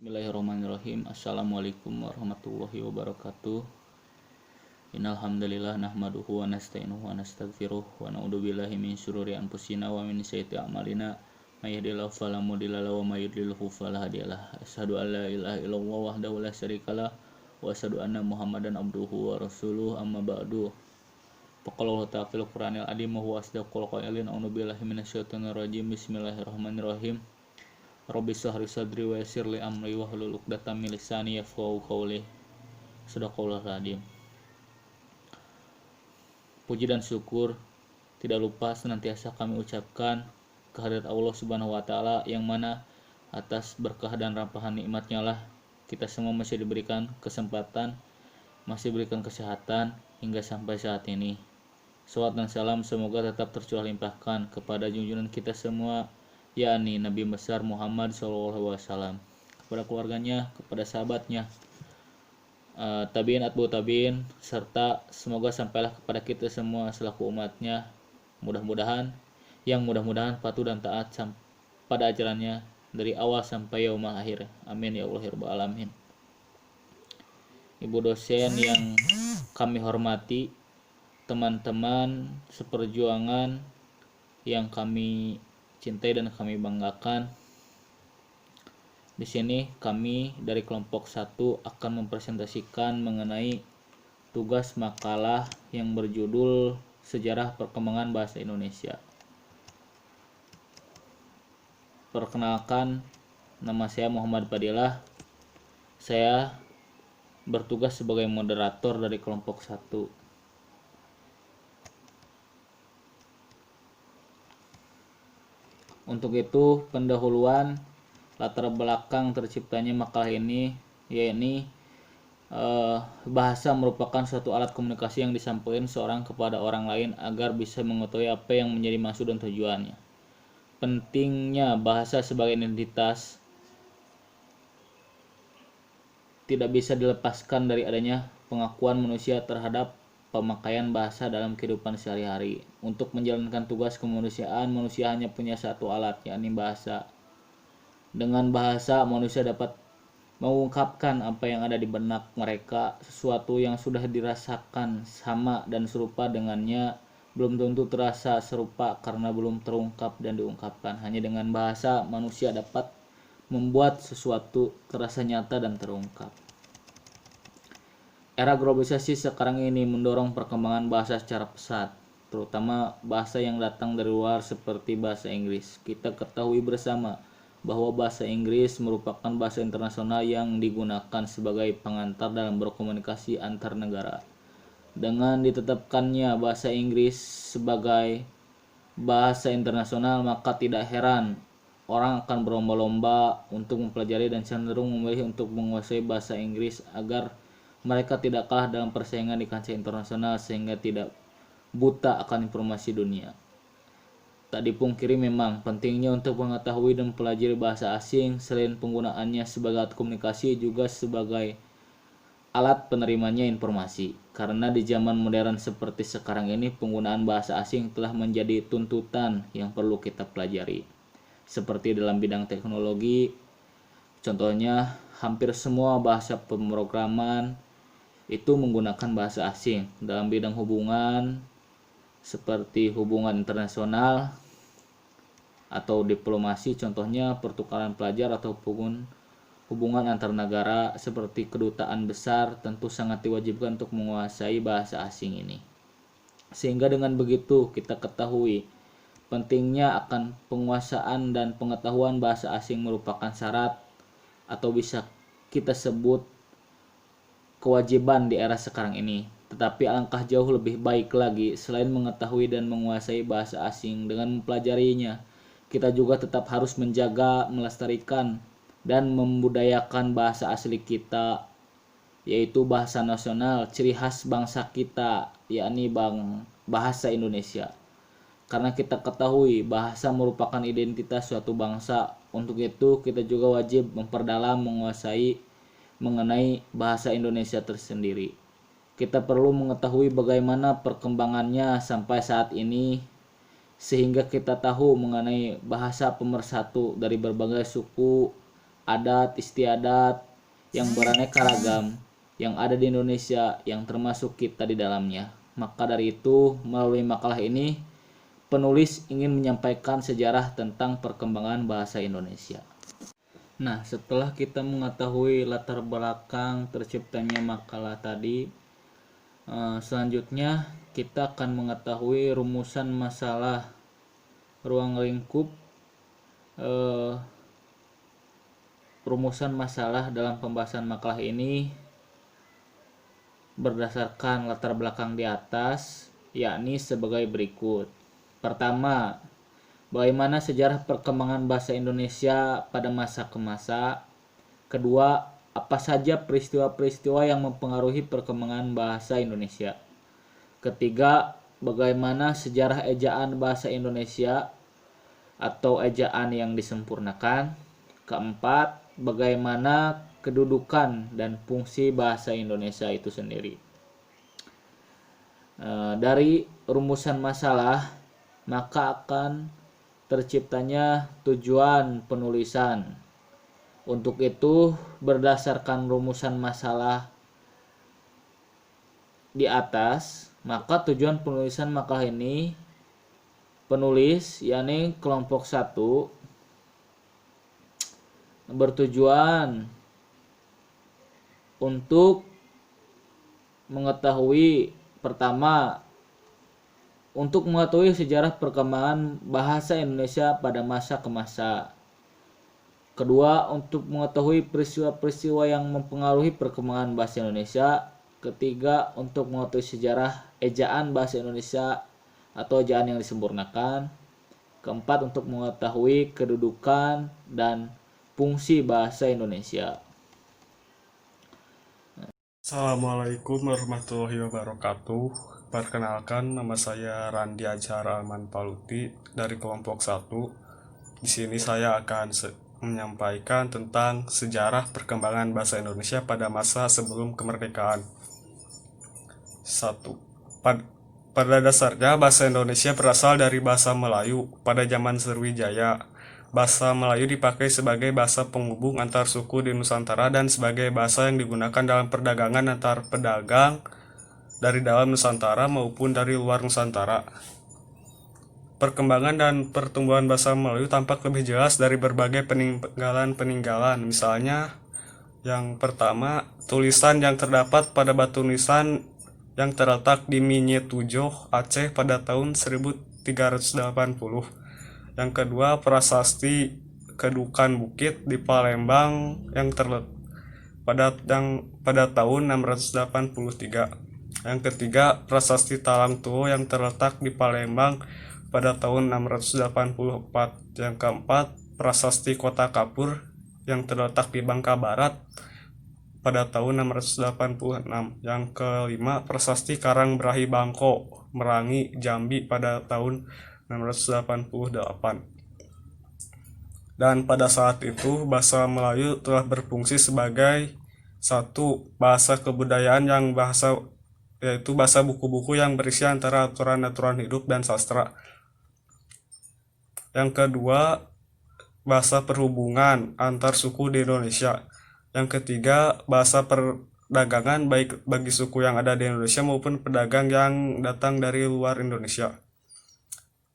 Bismillahirrahmanirrahim. Assalamualaikum warahmatullahi wabarakatuh. Innal hamdalillah nahmaduhu wa nasta'inuhu wa nastaghfiruh wa na'udzubillahi min syururi anfusina wa min sayyiati a'malina. May yahdihillahu fala mudilla lahu wa may yudlilhu fala hadiyalah. Asyhadu an la ilaha illallah wahdahu la syarikalah wa asyhadu anna Muhammadan abduhu wa rasuluh. Amma ba'du. Faqala ta'ala fil Qur'anil azim wa huwa asdaqul qailin. A'udzu billahi minasyaitonir rajim. Bismillahirrahmanirrahim. Rabbi shrah sadri wa yassir li amri wahlul 'uqdatam min lisani yafqahu qawli. Shadaqallahul azim. Puji dan syukur tidak lupa senantiasa kami ucapkan kehadirat Allah Subhanahu wa taala, yang mana atas berkah dan rampahan nikmat-Nya lah kita semua masih diberikan kesempatan, masih diberikan kesehatan hingga sampai saat ini. Salawat dan salam semoga tetap tercurah limpahkan kepada junjungan kita semua, yakni Nabi besar Muhammad SAW, kepada keluarganya, kepada sahabatnya, tabiin atbu tabiin, serta semoga sampailah kepada kita semua selaku umatnya, mudah-mudahan patuh dan taat pada ajarannya dari awal sampai yaumul akhir. Amin ya Allah ya Rabbal alamin. Ibu dosen yang kami hormati, teman-teman seperjuangan yang kami cintai dan kami banggakan. Di sini kami dari kelompok 1 akan mempresentasikan mengenai tugas makalah yang berjudul Sejarah Perkembangan Bahasa Indonesia. Perkenalkan, nama saya Muhammad Fadilah. Saya bertugas sebagai moderator dari kelompok 1. Untuk itu, pendahuluan latar belakang terciptanya makalah ini, yakni bahasa merupakan suatu alat komunikasi yang disampaikan seorang kepada orang lain agar bisa mengetahui apa yang menjadi maksud dan tujuannya. Pentingnya bahasa sebagai identitas tidak bisa dilepaskan dari adanya pengakuan manusia terhadap pemakaian bahasa dalam kehidupan sehari-hari. Untuk menjalankan tugas kemanusiaan, manusia hanya punya satu alat, yakni bahasa. Dengan bahasa, manusia dapat mengungkapkan apa yang ada di benak mereka. Sesuatu yang sudah dirasakan sama dan serupa dengannya belum tentu terasa serupa karena belum terungkap dan diungkapkan. Hanya dengan bahasa, manusia dapat membuat sesuatu terasa nyata dan terungkap. Era globalisasi sekarang ini mendorong perkembangan bahasa secara pesat, terutama bahasa yang datang dari luar seperti bahasa Inggris. Kita ketahui bersama bahwa bahasa Inggris merupakan bahasa internasional yang digunakan sebagai pengantar dalam berkomunikasi antar negara. Dengan ditetapkannya bahasa Inggris sebagai bahasa internasional, maka tidak heran orang akan berlomba-lomba untuk mempelajari dan cenderung memilih untuk menguasai bahasa Inggris agar mereka tidak kalah dalam persaingan di kancah internasional sehingga tidak buta akan informasi dunia. Tak dipungkiri memang pentingnya untuk mengetahui dan mempelajari bahasa asing selain penggunaannya sebagai alat komunikasi juga sebagai alat penerimanya informasi. Karena di zaman modern seperti sekarang ini penggunaan bahasa asing telah menjadi tuntutan yang perlu kita pelajari. Seperti dalam bidang teknologi, contohnya hampir semua bahasa pemrograman itu menggunakan bahasa asing. Dalam bidang hubungan seperti hubungan internasional atau diplomasi, contohnya pertukaran pelajar atau hubungan antar negara seperti kedutaan besar, tentu sangat diwajibkan untuk menguasai bahasa asing ini. Sehingga dengan begitu kita ketahui pentingnya akan penguasaan dan pengetahuan bahasa asing merupakan syarat atau bisa kita sebut kewajiban di era sekarang ini. Tetapi alangkah jauh lebih baik lagi, selain mengetahui dan menguasai bahasa asing dengan mempelajarinya, kita juga tetap harus menjaga, melestarikan, dan membudayakan bahasa asli kita, yaitu bahasa nasional, ciri khas bangsa kita, yakni bahasa Indonesia. Karena kita ketahui bahasa merupakan identitas suatu bangsa. Untuk itu kita juga wajib memperdalam, menguasai mengenai bahasa Indonesia tersendiri. Kita perlu mengetahui bagaimana perkembangannya sampai saat ini sehingga kita tahu mengenai bahasa pemersatu dari berbagai suku, adat istiadat yang beraneka ragam yang ada di Indonesia yang termasuk kita di dalamnya. Maka dari itu, melalui makalah ini, penulis ingin menyampaikan sejarah tentang perkembangan bahasa Indonesia. Nah, setelah kita mengetahui latar belakang terciptanya makalah tadi, selanjutnya kita akan mengetahui rumusan masalah ruang lingkup. Rumusan masalah dalam pembahasan makalah ini berdasarkan latar belakang di atas, yakni sebagai berikut. Pertama, bagaimana sejarah perkembangan bahasa Indonesia pada masa ke masa. Kedua, apa saja peristiwa-peristiwa yang mempengaruhi perkembangan bahasa Indonesia. Ketiga, bagaimana sejarah ejaan bahasa Indonesia atau ejaan yang disempurnakan. Keempat, bagaimana kedudukan dan fungsi bahasa Indonesia itu sendiri. Dari rumusan masalah, maka akan terciptanya tujuan penulisan. Untuk itu, berdasarkan rumusan masalah di atas, maka tujuan penulisan makalah ini, penulis yakni kelompok 1 bertujuan untuk mengetahui, pertama, untuk mengetahui sejarah perkembangan bahasa Indonesia pada masa ke masa. Kedua, untuk mengetahui peristiwa-peristiwa yang mempengaruhi perkembangan bahasa Indonesia. Ketiga, untuk mengetahui sejarah ejaan bahasa Indonesia atau ejaan yang disempurnakan. Keempat, untuk mengetahui kedudukan dan fungsi bahasa Indonesia. Assalamualaikum warahmatullahi wabarakatuh. Perkenalkan, nama saya Randi Ajar Alman Paluti dari kelompok 1. Di sini saya akan menyampaikan tentang sejarah perkembangan bahasa Indonesia pada masa sebelum kemerdekaan. 1. Pada dasarnya bahasa Indonesia berasal dari bahasa Melayu pada zaman Sriwijaya. Bahasa Melayu dipakai sebagai bahasa penghubung antar suku di Nusantara dan sebagai bahasa yang digunakan dalam perdagangan antar pedagang dari dalam Nusantara maupun dari luar Nusantara. Perkembangan dan pertumbuhan bahasa Melayu tampak lebih jelas dari berbagai peninggalan-peninggalan. Misalnya, yang pertama, tulisan yang terdapat pada batu nisan yang terletak di Minye-Tujoh, Aceh pada tahun 1380. Yang kedua, prasasti Kedukan Bukit di Palembang yang terletak pada tahun 683. Yang ketiga, prasasti Talang Tuo yang terletak di Palembang pada tahun 684. Yang keempat, prasasti Kota Kapur yang terletak di Bangka Barat pada tahun 686. Yang kelima, prasasti Karang Berahi Bangko, Merangi, Jambi pada tahun 688. Dan pada saat itu bahasa Melayu telah berfungsi sebagai satu bahasa kebudayaan yaitu bahasa buku-buku yang berisi antara aturan-aturan hidup dan sastra. Yang kedua, bahasa perhubungan antar suku di Indonesia. Yang ketiga, bahasa perdagangan baik bagi suku yang ada di Indonesia maupun pedagang yang datang dari luar Indonesia.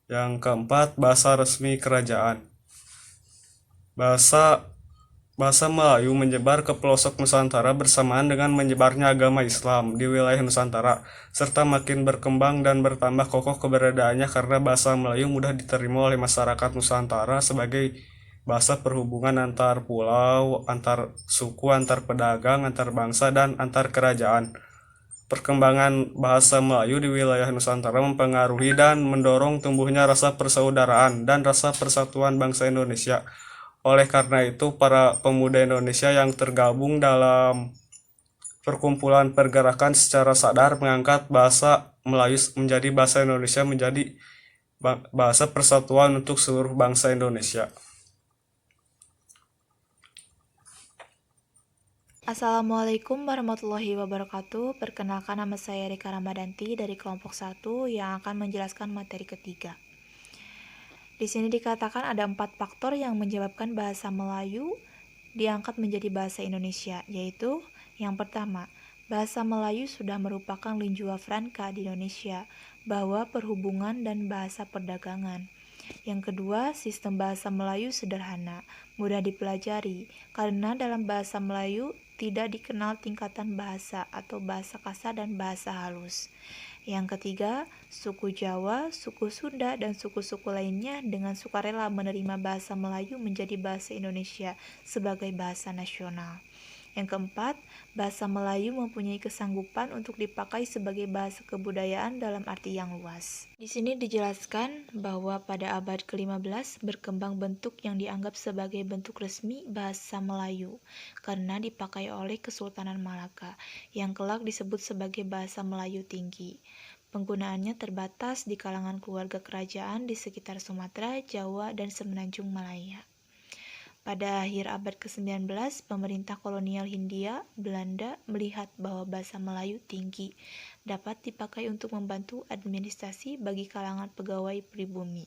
Yang keempat, bahasa resmi kerajaan. Bahasa Melayu menyebar ke pelosok Nusantara bersamaan dengan menyebarnya agama Islam di wilayah Nusantara, serta makin berkembang dan bertambah kokoh keberadaannya karena bahasa Melayu mudah diterima oleh masyarakat Nusantara sebagai bahasa perhubungan antar pulau, antar suku, antar pedagang, antar bangsa, dan antar kerajaan. Perkembangan bahasa Melayu di wilayah Nusantara mempengaruhi dan mendorong tumbuhnya rasa persaudaraan dan rasa persatuan bangsa Indonesia. Oleh karena itu, para pemuda Indonesia yang tergabung dalam perkumpulan pergerakan secara sadar mengangkat bahasa Melayu menjadi bahasa Indonesia menjadi bahasa persatuan untuk seluruh bangsa Indonesia. Assalamualaikum warahmatullahi wabarakatuh. Perkenalkan, nama saya Rika Ramadanti dari kelompok 1 yang akan menjelaskan materi ketiga. Di sini dikatakan ada 4 faktor yang menyebabkan bahasa Melayu diangkat menjadi bahasa Indonesia, yaitu yang pertama, bahasa Melayu sudah merupakan lingua franca di Indonesia, bahwa perhubungan dan bahasa perdagangan. Yang kedua, sistem bahasa Melayu sederhana, mudah dipelajari, karena dalam bahasa Melayu tidak dikenal tingkatan bahasa atau bahasa kasar dan bahasa halus. Yang ketiga, suku Jawa, suku Sunda, dan suku-suku lainnya dengan sukarela menerima bahasa Melayu menjadi bahasa Indonesia sebagai bahasa nasional. Yang keempat, bahasa Melayu mempunyai kesanggupan untuk dipakai sebagai bahasa kebudayaan dalam arti yang luas. Di sini dijelaskan bahwa pada abad ke-15 berkembang bentuk yang dianggap sebagai bentuk resmi bahasa Melayu karena dipakai oleh Kesultanan Malaka yang kelak disebut sebagai bahasa Melayu tinggi. Penggunaannya terbatas di kalangan keluarga kerajaan di sekitar Sumatera, Jawa, dan Semenanjung Malaya. Pada akhir abad ke-19, pemerintah kolonial Hindia, Belanda, melihat bahwa bahasa Melayu tinggi dapat dipakai untuk membantu administrasi bagi kalangan pegawai pribumi.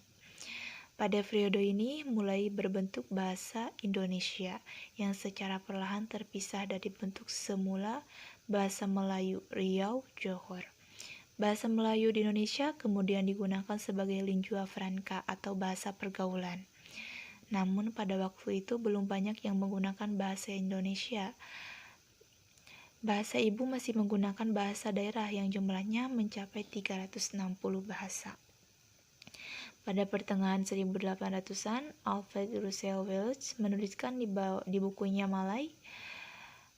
Pada periode ini mulai berbentuk bahasa Indonesia yang secara perlahan terpisah dari bentuk semula bahasa Melayu Riau, Johor. Bahasa Melayu di Indonesia kemudian digunakan sebagai lingua franca atau bahasa pergaulan. Namun pada waktu itu belum banyak yang menggunakan bahasa Indonesia. Bahasa ibu masih menggunakan bahasa daerah yang jumlahnya mencapai 360 bahasa. Pada pertengahan 1800-an, Alfred Russel Wallace menuliskan di bukunya Malay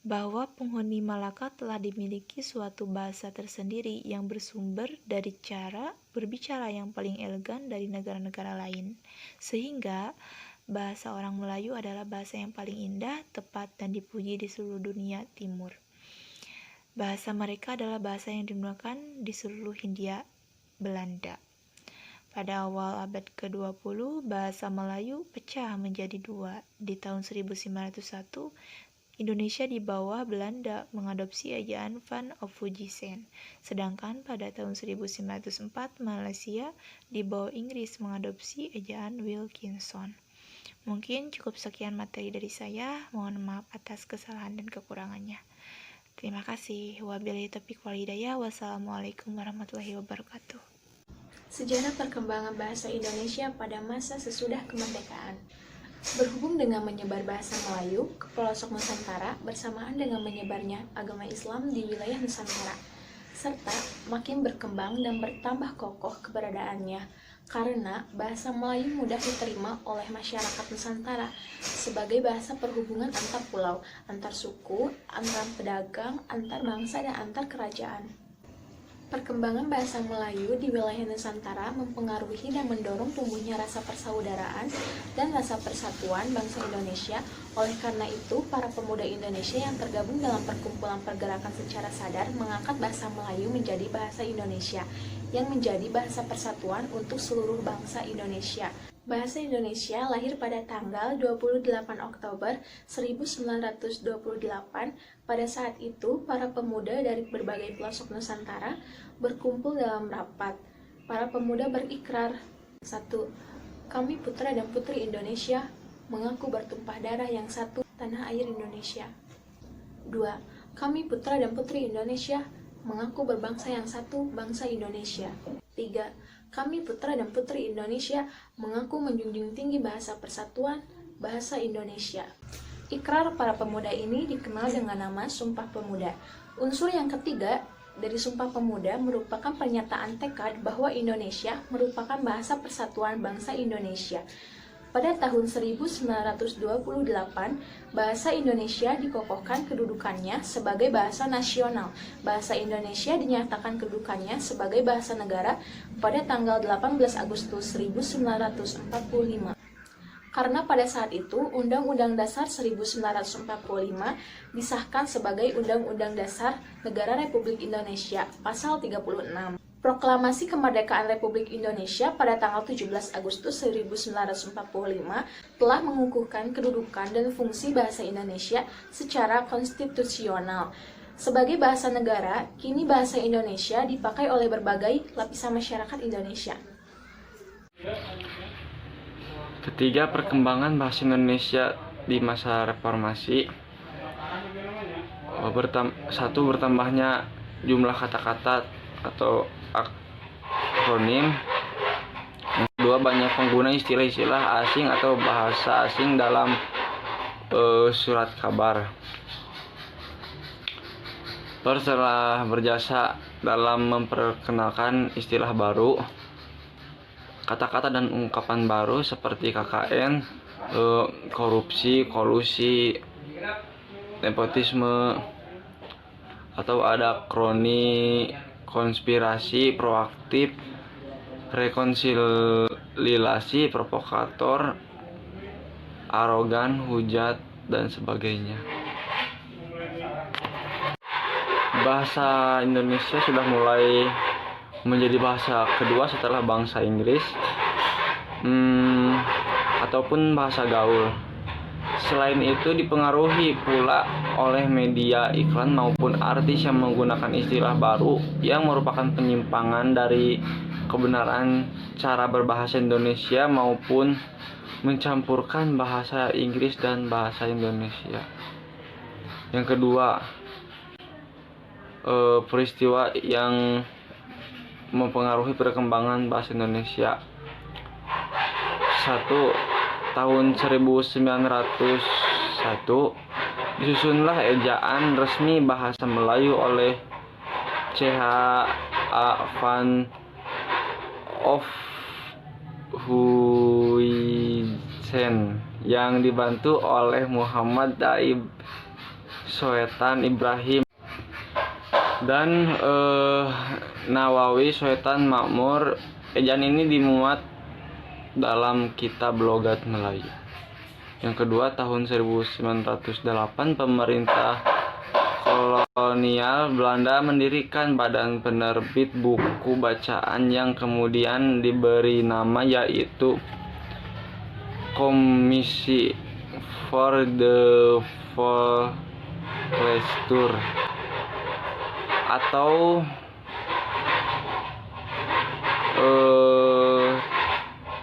bahwa penghuni Malaka telah dimiliki suatu bahasa tersendiri yang bersumber dari cara berbicara yang paling elegan dari negara-negara lain, sehingga bahasa orang Melayu adalah bahasa yang paling indah, tepat, dan dipuji di seluruh dunia timur. Bahasa mereka adalah bahasa yang digunakan di seluruh Hindia Belanda. Pada awal abad ke-20, bahasa Melayu pecah menjadi dua. Di tahun 1901, Indonesia di bawah Belanda mengadopsi ejaan Van of Fujisen, sedangkan pada tahun 1904, Malaysia di bawah Inggris mengadopsi ejaan Wilkinson. Mungkin cukup sekian materi dari saya, mohon maaf atas kesalahan dan kekurangannya. Terima kasih. Wabillahi taufiq wal hidayah. Wassalamualaikum warahmatullahi wabarakatuh. Sejarah perkembangan bahasa Indonesia pada masa sesudah kemerdekaan. Berhubung dengan menyebar bahasa Melayu ke pelosok Nusantara bersamaan dengan menyebarnya agama Islam di wilayah Nusantara, serta makin berkembang dan bertambah kokoh keberadaannya karena bahasa Melayu mudah diterima oleh masyarakat Nusantara sebagai bahasa perhubungan antar pulau, antar suku, antar pedagang, antar bangsa, dan antar kerajaan. Perkembangan bahasa Melayu di wilayah Nusantara mempengaruhi dan mendorong tumbuhnya rasa persaudaraan dan rasa persatuan bangsa Indonesia. Oleh karena itu, para pemuda Indonesia yang tergabung dalam perkumpulan pergerakan secara sadar mengangkat bahasa Melayu menjadi bahasa Indonesia, yang menjadi bahasa persatuan untuk seluruh bangsa Indonesia. Bahasa Indonesia lahir pada tanggal 28 Oktober 1928. Pada saat itu, para pemuda dari berbagai pelosok Nusantara berkumpul dalam rapat. Para pemuda berikrar, 1. Kami putra dan putri Indonesia mengaku bertumpah darah yang satu, tanah air Indonesia. 2. Kami putra dan putri Indonesia mengaku berbangsa yang satu, bangsa Indonesia. 3. Kami putra dan putri Indonesia mengaku menjunjung tinggi bahasa persatuan, bahasa Indonesia. Ikrar para pemuda ini dikenal dengan nama Sumpah Pemuda. Unsur yang ketiga dari Sumpah Pemuda merupakan pernyataan tekad bahwa Indonesia merupakan bahasa persatuan bangsa Indonesia. Pada tahun 1928, bahasa Indonesia dikokohkan kedudukannya sebagai bahasa nasional. Bahasa Indonesia dinyatakan kedudukannya sebagai bahasa negara pada tanggal 18 Agustus 1945. Karena pada saat itu, Undang-Undang Dasar 1945 disahkan sebagai Undang-Undang Dasar Negara Republik Indonesia, Pasal 36. Proklamasi Kemerdekaan Republik Indonesia pada tanggal 17 Agustus 1945 telah mengukuhkan kedudukan dan fungsi bahasa Indonesia secara konstitusional. Sebagai bahasa negara, kini bahasa Indonesia dipakai oleh berbagai lapisan masyarakat Indonesia. Ketiga, perkembangan bahasa Indonesia di masa reformasi. Satu, bertambahnya jumlah kata-kata atau akronim. Yang kedua, banyak pengguna istilah-istilah asing atau bahasa asing dalam surat kabar. Pers telah berjasa dalam memperkenalkan istilah baru, kata-kata dan ungkapan baru seperti KKN, korupsi, kolusi, nepotisme, atau ada konspirasi, proaktif, rekonsiliasi, provokator, arogan, hujat, dan sebagainya. Bahasa Indonesia sudah mulai menjadi bahasa kedua setelah bahasa Inggris, ataupun bahasa gaul. Selain itu dipengaruhi pula oleh media iklan maupun artis yang menggunakan istilah baru yang merupakan penyimpangan dari kebenaran cara berbahasa Indonesia maupun mencampurkan bahasa Inggris dan bahasa Indonesia. Yang kedua, peristiwa yang mempengaruhi perkembangan bahasa Indonesia. 1. Tahun 1901 disusunlah ejaan resmi bahasa Melayu oleh C.H.A. van Ophuijsen yang dibantu oleh Muhammad Daib Soetan Ibrahim dan Nawawi Soetan Makmur. Ejaan ini dimuat dalam kitab Logat Melayu. Yang kedua, tahun 1908 pemerintah kolonial Belanda mendirikan badan penerbit buku bacaan yang kemudian diberi nama yaitu Komisi for the Volkskultur atau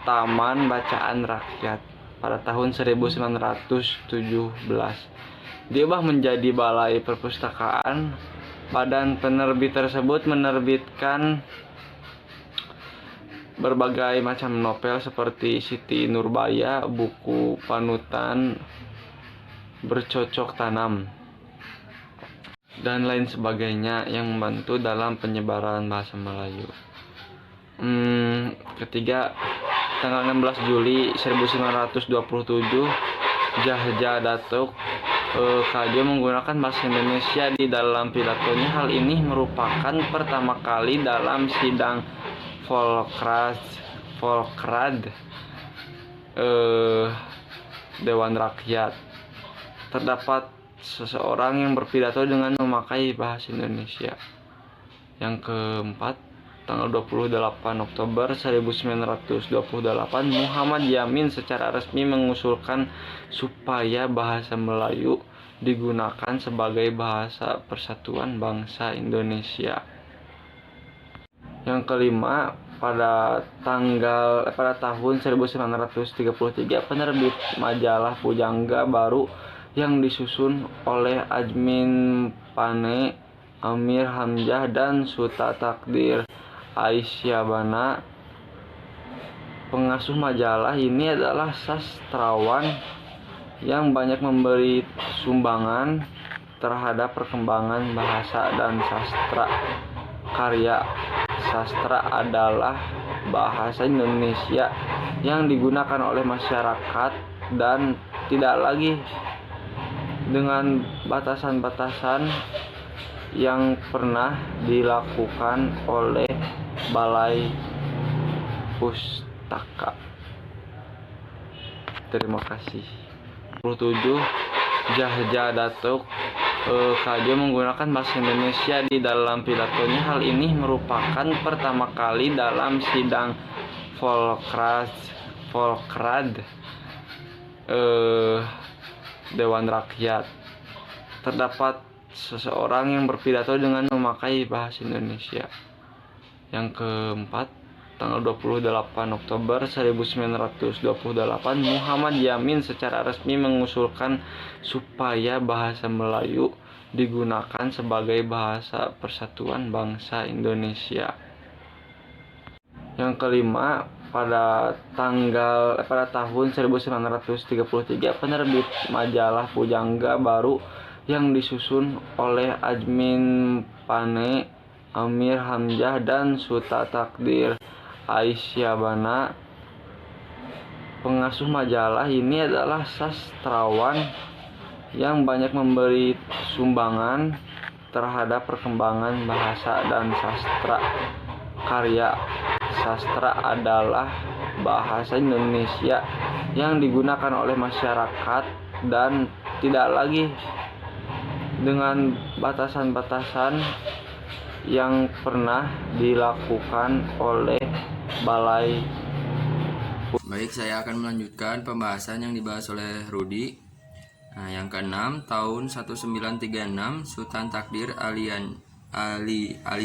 Taman Bacaan Rakyat pada tahun 1917. Diubah menjadi Balai Perpustakaan. Badan penerbit tersebut menerbitkan berbagai macam novel seperti Siti Nurbaya, buku panutan, bercocok tanam, dan lain sebagainya yang membantu dalam penyebaran bahasa Melayu. Ketiga, tanggal 16 Juli 1927 Djahja Datuk Kadjo menggunakan bahasa Indonesia di dalam pidatonya. Hal ini merupakan pertama kali dalam sidang Volkrad Dewan Rakyat terdapat seseorang yang berpidato dengan memakai bahasa Indonesia. Yang keempat, tanggal 28 Oktober 1928 Muhammad Yamin secara resmi mengusulkan supaya bahasa Melayu digunakan sebagai bahasa persatuan bangsa Indonesia. Yang kelima, pada tahun 1933 penerbit majalah Pujangga Baru yang disusun oleh Ajmin Pane, Amir Hamzah, dan Suta Takdir Aisyabana. Pengasuh majalah ini adalah sastrawan yang banyak memberi sumbangan terhadap perkembangan bahasa dan sastra. Karya sastra adalah bahasa Indonesia yang digunakan oleh masyarakat dan tidak lagi dengan batasan-batasan yang pernah dilakukan oleh Balai Pustaka. Terima kasih. 27 Djahja Datuk Kadjo menggunakan bahasa Indonesia di dalam pidatonya. Hal ini merupakan pertama kali dalam sidang Volkrad Dewan Rakyat terdapat seseorang yang berpidato dengan memakai bahasa Indonesia. Yang keempat, tanggal 28 Oktober 1928, Muhammad Yamin secara resmi mengusulkan supaya bahasa Melayu digunakan sebagai bahasa persatuan bangsa Indonesia. Yang kelima, pada tahun 1933, penerbit majalah Pujangga Baru yang disusun oleh Ajmin Pane, Amir Hamzah, dan Suta Takdir Aisyabana. Pengasuh majalah ini adalah sastrawan yang banyak memberi sumbangan terhadap perkembangan bahasa dan sastra. Karya sastra adalah bahasa Indonesia yang digunakan oleh masyarakat dan tidak lagi dengan batasan-batasan yang pernah dilakukan oleh Balai. Baik, saya akan melanjutkan pembahasan yang dibahas oleh Rudi. Nah, yang keenam, tahun 1936, Sultan Takdir Ali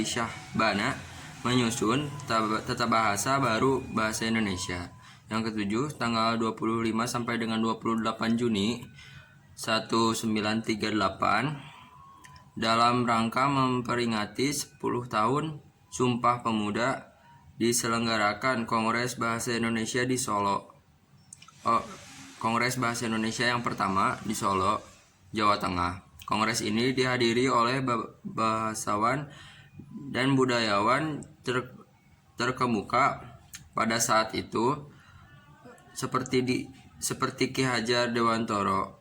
Syahbana menyusun tata bahasa baru bahasa Indonesia. Yang ketujuh, tanggal 25 sampai dengan 28 Juni 1938, dalam rangka memperingati 10 tahun Sumpah Pemuda, diselenggarakan Kongres Bahasa Indonesia di Solo. Kongres Bahasa Indonesia yang pertama di Solo, Jawa Tengah. Kongres ini dihadiri oleh bahasawan dan budayawan terkemuka pada saat itu seperti Ki Hajar Dewantoro,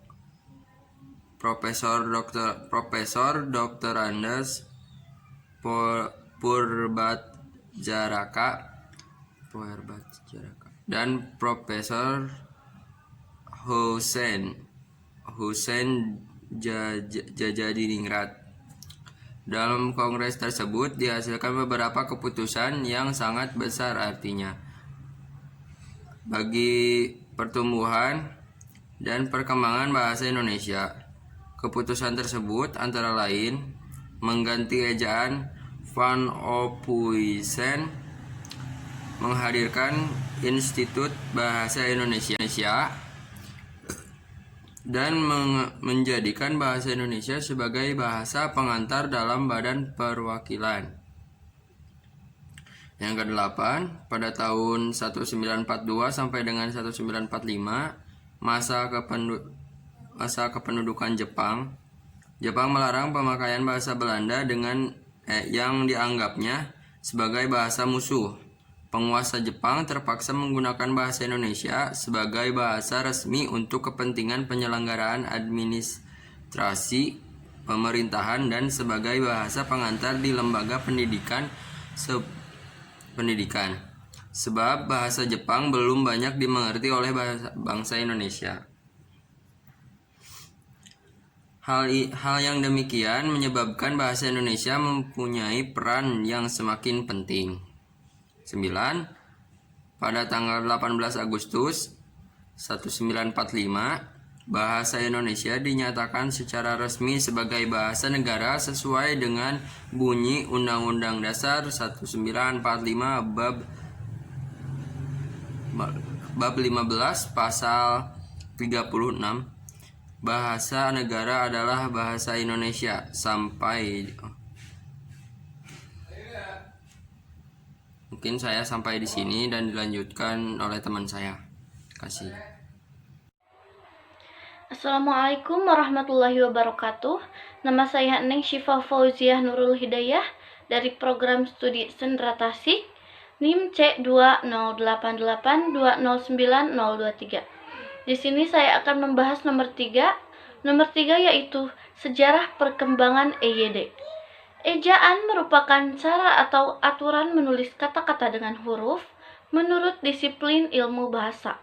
Profesor Dr. Andes Purbatjaraka dan Profesor Husein Jajadiningrat. Dalam kongres tersebut dihasilkan beberapa keputusan yang sangat besar artinya bagi pertumbuhan dan perkembangan bahasa Indonesia. Keputusan tersebut antara lain mengganti ejaan Van Ophuijsen, menghadirkan Institut Bahasa Indonesia, dan menjadikan bahasa Indonesia sebagai bahasa pengantar dalam badan perwakilan. Yang kedelapan, pada tahun 1942 sampai dengan 1945, masa kependudukan Jepang melarang pemakaian bahasa Belanda dengan yang dianggapnya sebagai bahasa musuh. Penguasa Jepang terpaksa menggunakan bahasa Indonesia sebagai bahasa resmi untuk kepentingan penyelenggaraan administrasi pemerintahan dan sebagai bahasa pengantar di lembaga pendidikan. Sebab bahasa Jepang belum banyak dimengerti oleh bangsa Indonesia. Hal yang demikian menyebabkan bahasa Indonesia mempunyai peran yang semakin penting. 9. Pada tanggal 18 Agustus 1945, bahasa Indonesia dinyatakan secara resmi sebagai bahasa negara sesuai dengan bunyi Undang-Undang Dasar 1945 bab 15 pasal 36. Bahasa negara adalah bahasa Indonesia Mungkin saya sampai di sini dan dilanjutkan oleh teman saya. Terima kasih. Assalamualaikum warahmatullahi wabarakatuh. Nama saya Neng Syifa Fauziah Nurul Hidayah dari program studi Sendra Tasik, NIM C20882090023. Di sini saya akan membahas nomor 3. Nomor 3 yaitu sejarah perkembangan EYD. Ejaan merupakan cara atau aturan menulis kata-kata dengan huruf menurut disiplin ilmu bahasa.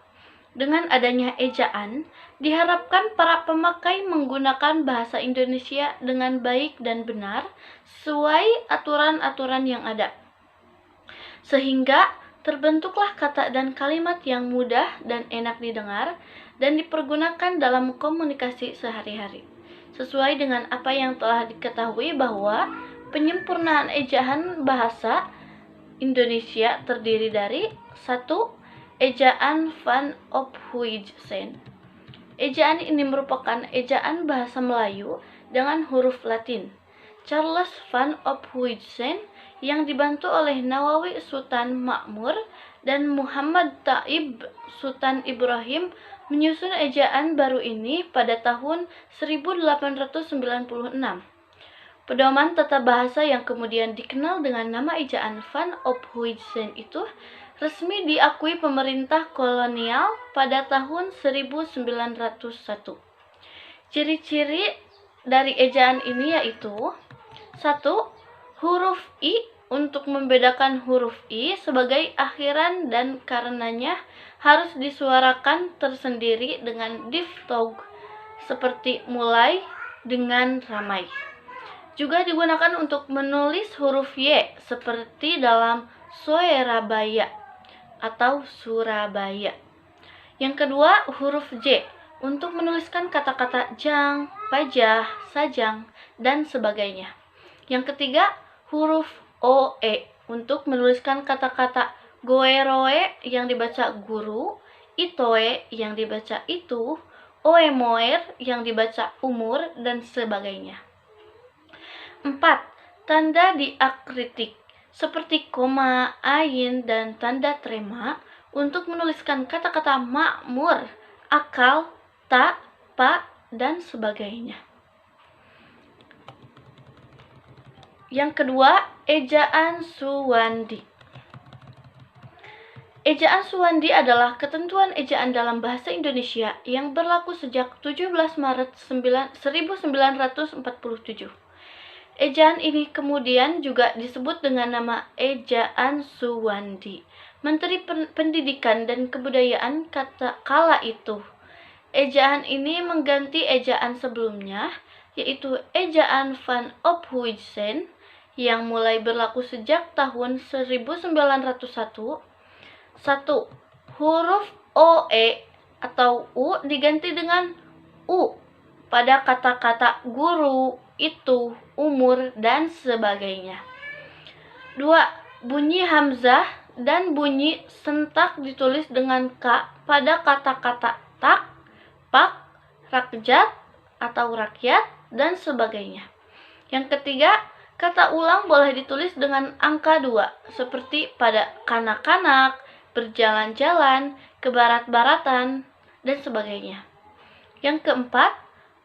Dengan adanya ejaan, diharapkan para pemakai menggunakan bahasa Indonesia dengan baik dan benar sesuai aturan-aturan yang ada. Sehingga terbentuklah kata dan kalimat yang mudah dan enak didengar dan dipergunakan dalam komunikasi sehari-hari. Sesuai dengan apa yang telah diketahui bahwa penyempurnaan ejaan bahasa Indonesia terdiri dari 1. Ejaan Van Ophuijsen. Ejaan ini merupakan ejaan bahasa Melayu dengan huruf Latin. Charles Van Ophuijsen yang dibantu oleh Nawawi Sultan Makmur dan Muhammad Taib Sultan Ibrahim menyusun ejaan baru ini pada tahun 1896. Pedoman tata bahasa yang kemudian dikenal dengan nama ejaan Van Ophuijsen itu resmi diakui pemerintah kolonial pada tahun 1901. Ciri-ciri dari ejaan ini yaitu 1. Huruf I untuk membedakan huruf I sebagai akhiran dan karenanya harus disuarakan tersendiri dengan diftong seperti mulai dengan ramai. Juga digunakan untuk menulis huruf Y seperti dalam Surabaya atau Surabaya. Yang kedua, huruf J untuk menuliskan kata-kata jang, pajah, sajang, dan sebagainya. Yang ketiga, huruf OE untuk menuliskan kata-kata goeroe yang dibaca guru, itoe yang dibaca itu, oemoer yang dibaca umur, dan sebagainya. 4. Tanda diakritik seperti koma, ain, dan tanda trema untuk menuliskan kata-kata makmur, akal, tak, pak, dan sebagainya. Yang kedua, ejaan Suwandi. Ejaan Suwandi adalah ketentuan ejaan dalam bahasa Indonesia yang berlaku sejak 17 Maret 1947. Ejaan ini kemudian juga disebut dengan nama Ejaan Suwandi. Menteri Pendidikan dan Kebudayaan kala itu. Ejaan ini mengganti ejaan sebelumnya, yaitu Ejaan Van Ophuijsen yang mulai berlaku sejak tahun 1901. 1. Huruf OE atau U diganti dengan U pada kata-kata guru, itu, umur, dan sebagainya. 2. Bunyi hamzah dan bunyi sentak ditulis dengan K pada kata-kata tak, pak, rakyat atau rakyat, dan sebagainya. Yang ketiga, kata ulang boleh ditulis dengan angka 2 seperti pada kanak-kanak, berjalan-jalan, kebarat-baratan, dan sebagainya. Yang keempat,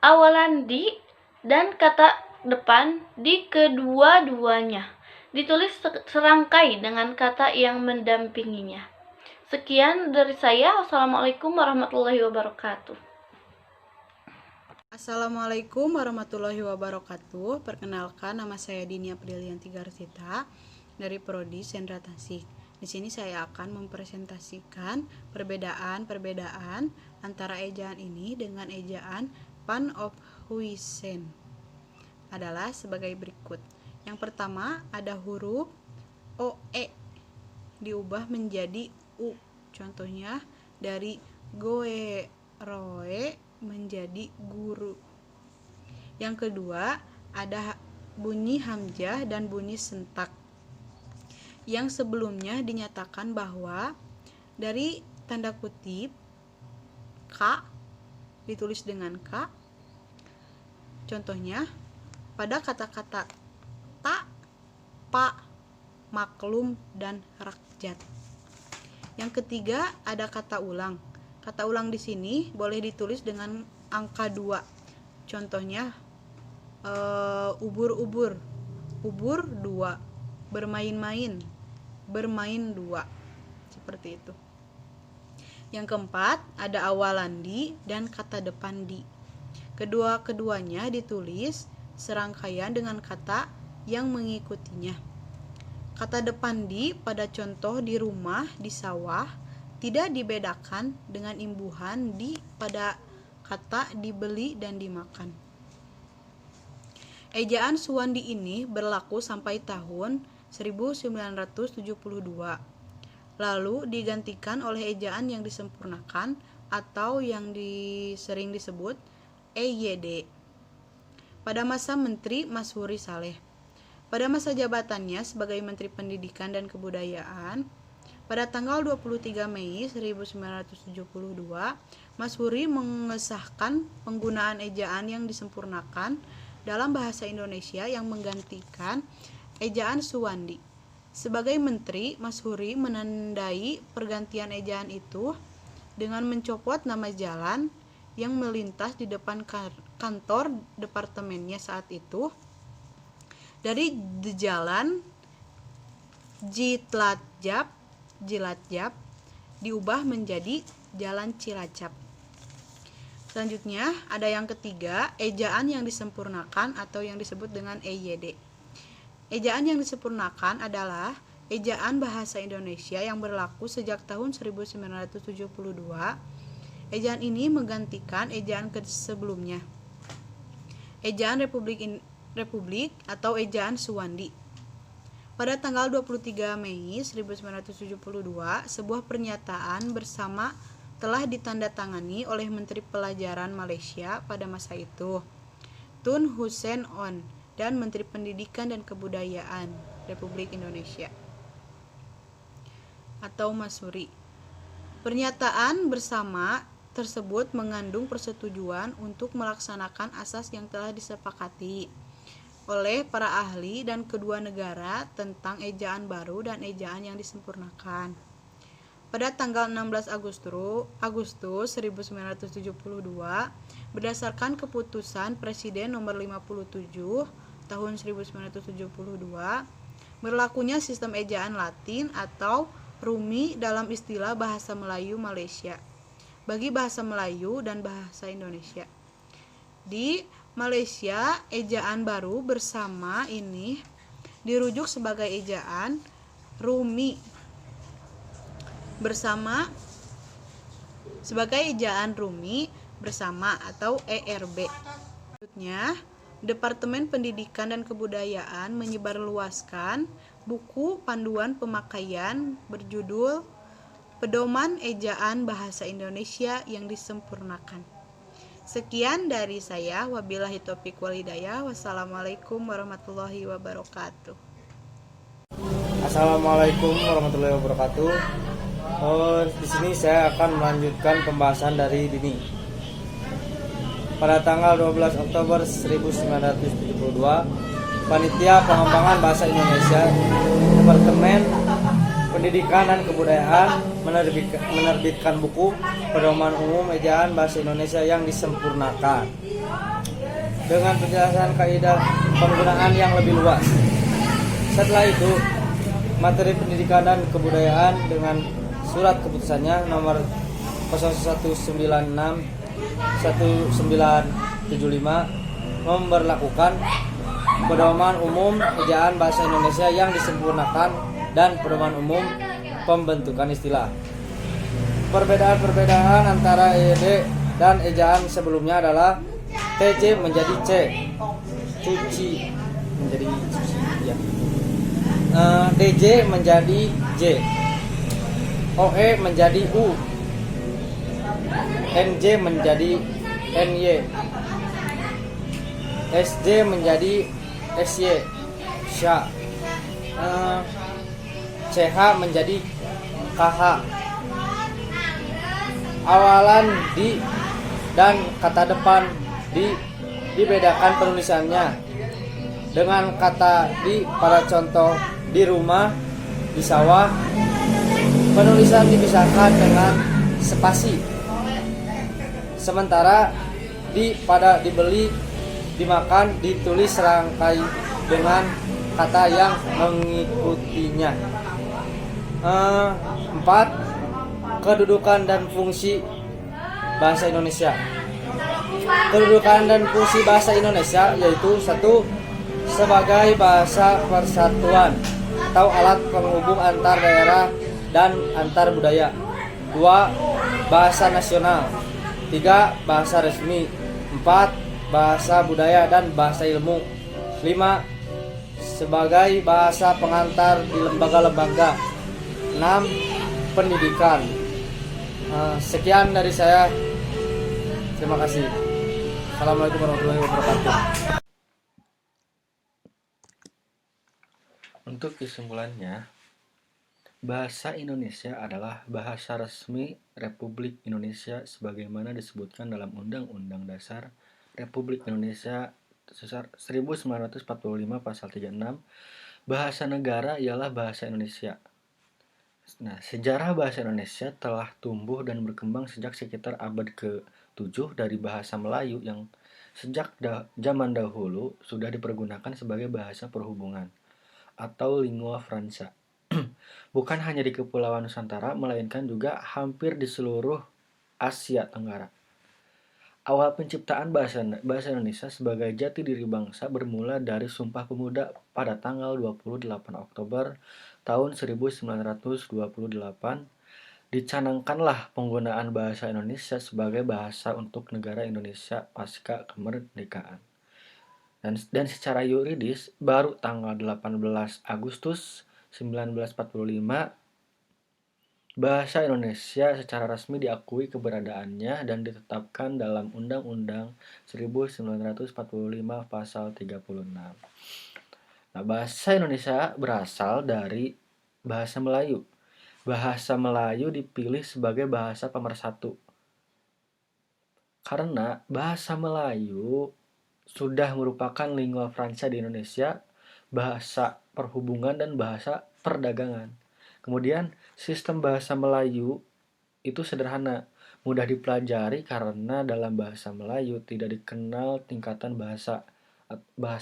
awalan di dan kata depan di kedua-duanya ditulis serangkai dengan kata yang mendampinginya. Sekian dari saya. Wassalamualaikum warahmatullahi wabarakatuh. Assalamualaikum warahmatullahi wabarakatuh. Perkenalkan, nama saya Dinia Prillianti Garsita dari Prodi Sendra Tasik. Di sini saya akan mempresentasikan perbedaan antara ejaan ini dengan ejaan Van Ophuijsen adalah sebagai berikut. Yang pertama, ada huruf OE diubah menjadi U. Contohnya dari goeroe menjadi guru. Yang kedua, ada bunyi hamzah dan bunyi sentak. Yang sebelumnya dinyatakan bahwa dari tanda kutip K ditulis dengan K. Contohnya pada kata-kata tak, pak, maklum, dan rakyat. Yang ketiga, ada kata ulang. Kata ulang di sini boleh ditulis dengan angka 2. Contohnya ubur-ubur, ubur 2, bermain-main, bermain 2. Seperti itu. Yang keempat, ada awalan di dan kata depan di. Kedua-keduanya ditulis serangkaian dengan kata yang mengikutinya. Kata depan di pada contoh di rumah, di sawah, tidak dibedakan dengan imbuhan di pada kata dibeli dan dimakan. Ejaan Suwandi ini berlaku sampai tahun 1972. Lalu digantikan oleh ejaan yang disempurnakan atau yang sering disebut EYD pada masa Menteri Mashuri Saleh. Pada masa jabatannya sebagai Menteri Pendidikan dan Kebudayaan, pada tanggal 23 Mei 1972, Mas Huri mengesahkan penggunaan ejaan yang disempurnakan dalam bahasa Indonesia yang menggantikan ejaan Suwandi. Sebagai menteri, Mas Huri menandai pergantian ejaan itu dengan mencopot nama jalan yang melintas di depan kantor departemennya saat itu dari Jalan Jilatjap diubah menjadi Jalan Cilacap. Selanjutnya, ada yang ketiga, ejaan yang disempurnakan atau yang disebut dengan EYD. Ejaan yang disempurnakan adalah ejaan bahasa Indonesia yang berlaku sejak tahun 1972. Ejaan ini menggantikan ejaan sebelumnya, ejaan Republik atau ejaan Suwandi. Pada tanggal 23 Mei 1972, sebuah pernyataan bersama telah ditandatangani oleh Menteri Pelajaran Malaysia pada masa itu, Tun Hussein On, dan Menteri Pendidikan dan Kebudayaan Republik Indonesia atau Mas Huri. Pernyataan bersama tersebut mengandung persetujuan untuk melaksanakan asas yang telah disepakati oleh para ahli dan kedua negara tentang ejaan baru dan ejaan yang disempurnakan. Pada tanggal 16 Agustus 1972, berdasarkan keputusan Presiden nomor 57 tahun 1972, berlakunya sistem ejaan Latin atau Rumi dalam istilah bahasa Melayu Malaysia bagi bahasa Melayu dan bahasa Indonesia. Di Malaysia, ejaan baru bersama ini dirujuk sebagai ejaan Rumi bersama sebagai ejaan Rumi bersama atau ERB. Selanjutnya, Departemen Pendidikan dan Kebudayaan menyebarluaskan buku panduan pemakaian berjudul Pedoman Ejaan Bahasa Indonesia yang Disempurnakan. Sekian dari saya, wabillahi taufiq wal hidayah. Wassalamualaikum warahmatullahi wabarakatuh. Assalamualaikum warahmatullahi wabarakatuh. Di sini saya akan melanjutkan pembahasan dari Dini. Pada tanggal 12 Oktober 1972, Panitia Pengembangan Bahasa Indonesia, Departemen Pendidikan dan Kebudayaan menerbitkan buku Pedoman Umum Ejaan Bahasa Indonesia yang Disempurnakan dengan penjelasan kaidah penggunaan yang lebih luas. Setelah itu, materi pendidikan dan kebudayaan dengan surat keputusannya nomor 0196/1975 memberlakukan Pedoman Umum Ejaan Bahasa Indonesia yang Disempurnakan dan Pedoman Umum Pembentukan Istilah. Perbedaan-perbedaan antara EYD dan ejaan sebelumnya adalah TC menjadi C, cuci menjadi cuci, ya. DJ menjadi J, OE menjadi U, NJ menjadi NY, SJ menjadi SY, SYA, CH menjadi KH. Awalan di dan kata depan dibedakan penulisannya dengan kata di pada contoh di rumah, di sawah, penulisan dipisahkan dengan spasi. Sementara di pada dibeli, dimakan ditulis serangkai dengan kata yang mengikutinya. 4. Kedudukan dan fungsi bahasa Indonesia. Kedudukan dan fungsi bahasa Indonesia yaitu 1. Sebagai bahasa persatuan atau alat penghubung antar daerah dan antar budaya. 2. Bahasa nasional. 3. Bahasa resmi. 4. Bahasa budaya dan bahasa ilmu. 5. Sebagai bahasa pengantar di lembaga-lembaga. 6. Pendidikan. Sekian dari saya. Terima kasih. Assalamualaikum warahmatullahi wabarakatuh. Untuk kesimpulannya, bahasa Indonesia adalah bahasa resmi Republik Indonesia sebagaimana disebutkan dalam Undang-Undang Dasar Republik Indonesia 1945 pasal 36. Bahasa negara ialah bahasa Indonesia. Nah, sejarah bahasa Indonesia telah tumbuh dan berkembang sejak sekitar abad ke-7 dari bahasa Melayu yang sejak zaman dahulu sudah dipergunakan sebagai bahasa perhubungan atau lingua franca. Bukan hanya di Kepulauan Nusantara, melainkan juga hampir di seluruh Asia Tenggara. Awal penciptaan bahasa Indonesia sebagai jati diri bangsa bermula dari Sumpah Pemuda pada tanggal 28 Oktober tahun 1928. Dicanangkanlah penggunaan bahasa Indonesia sebagai bahasa untuk negara Indonesia pasca kemerdekaan. Dan secara yuridis baru tanggal 18 Agustus 1945 bahasa Indonesia secara resmi diakui keberadaannya dan ditetapkan dalam Undang-Undang 1945 pasal 36. Nah, bahasa Indonesia berasal dari bahasa Melayu. Bahasa Melayu dipilih sebagai bahasa pemersatu karena bahasa Melayu sudah merupakan lingua franca di Indonesia, bahasa perhubungan dan bahasa perdagangan. Kemudian sistem bahasa Melayu itu sederhana, mudah dipelajari karena dalam bahasa Melayu tidak dikenal tingkatan bahasa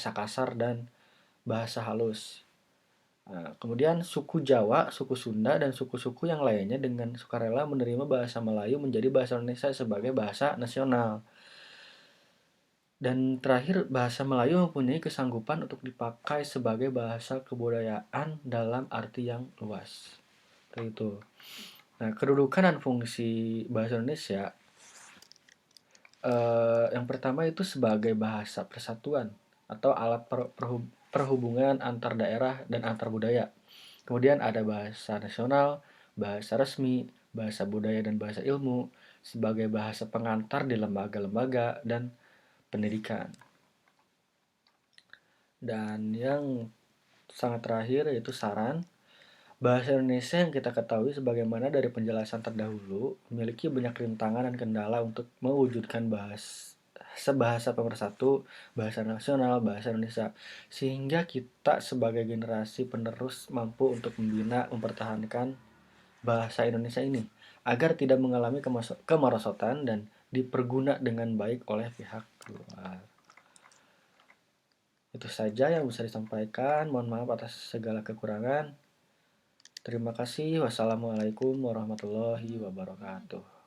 kasar dan bahasa halus. Nah, kemudian suku Jawa, suku Sunda, dan suku-suku yang lainnya dengan sukarela menerima bahasa Melayu menjadi bahasa Indonesia sebagai bahasa nasional. Dan terakhir, bahasa Melayu mempunyai kesanggupan untuk dipakai sebagai bahasa kebudayaan dalam arti yang luas. Itu. Nah, kedudukan dan fungsi bahasa Indonesia yang pertama itu sebagai bahasa persatuan atau alat perhubungan antar daerah dan antar budaya. Kemudian ada bahasa nasional, bahasa resmi, bahasa budaya dan bahasa ilmu sebagai bahasa pengantar di lembaga-lembaga dan pendidikan. Dan yang sangat terakhir yaitu saran. Bahasa Indonesia yang kita ketahui sebagaimana dari penjelasan terdahulu memiliki banyak rintangan dan kendala untuk mewujudkan sebahasa pemersatu, bahasa nasional, bahasa Indonesia, sehingga kita sebagai generasi penerus mampu untuk membina, mempertahankan bahasa Indonesia ini agar tidak mengalami kemerosotan dan diperguna dengan baik oleh pihak luar. Itu saja yang bisa disampaikan. Mohon maaf atas segala kekurangan. Terima kasih. Wassalamualaikum warahmatullahi wabarakatuh.